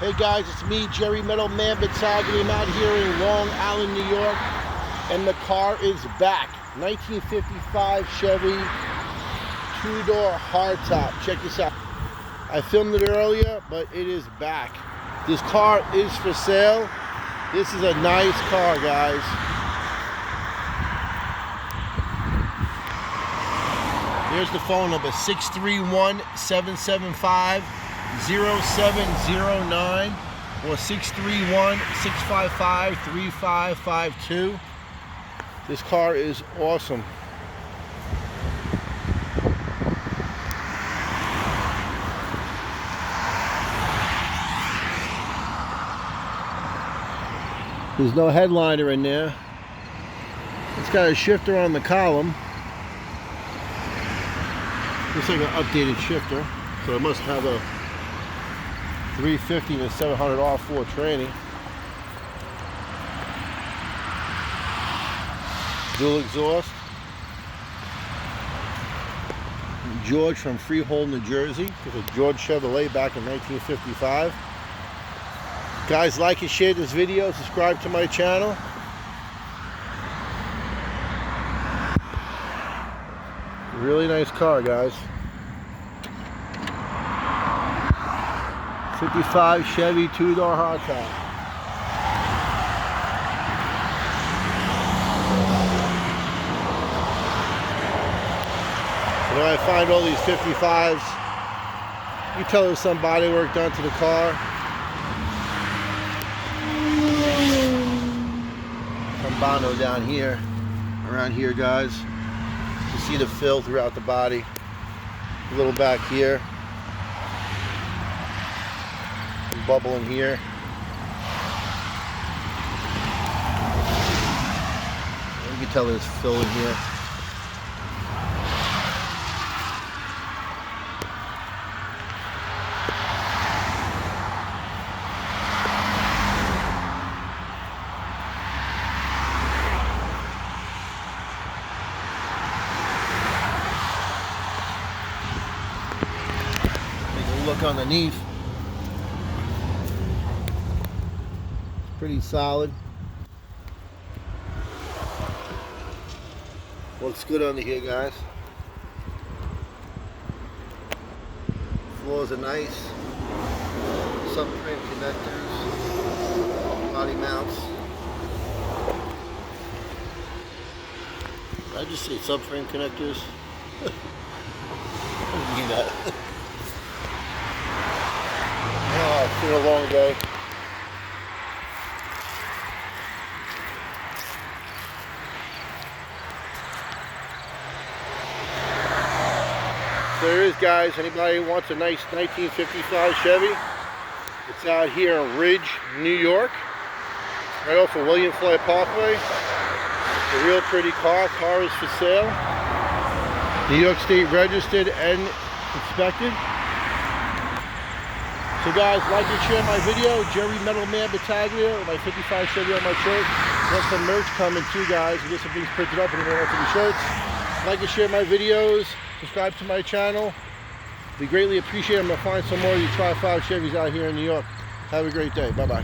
Hey guys, it's me, Jerry Metal Man Battaglia. I'm out here in Long Island, New York, and the car is back. 1955 Chevy, two-door hardtop. Check this out. I filmed it earlier, but it is back. This car is for sale. This is a nice car, guys. Here's the phone number, 631-775-0709 or 631-655-3552. This car is awesome. There's no headliner in there. It's got a shifter on the column. Looks like an updated shifter, so it must have a 350 to 700 R4 tranny. Dual exhaust. George from Freehold, New Jersey. This is George Chevrolet back in 1955. Guys, like and share this video. Subscribe to my channel. Really nice car, guys. 55 Chevy two-door hardtop. So when I find all these 55s, you tell there's some body work done to the car. Some bono down here, around here, guys. You see the fill throughout the body. A little back here. Some bubble in here. You can tell there's fill in here. Look underneath. It's pretty solid. Looks good under here, guys. Floors are nice. Subframe connectors. Body mounts. Did I just say subframe connectors? I didn't mean that. Oh, it's been a long day. There is, guys. Anybody who wants a nice 1955 Chevy? It's out here in Ridge, New York, right off of William Floyd Parkway. It's a real pretty car. Car is for sale. New York State registered and inspected. So guys, like and share my video. Jerry Metal Man Battaglia, my 55 Chevy on my shirt. Got some merch coming too, guys. We get some things printed up and we're going to shirts. Like and share my videos. Subscribe to my channel. We greatly appreciate it. I'm going to find some more of you Tri-5 Chevys out here in New York. Have a great day. Bye-bye.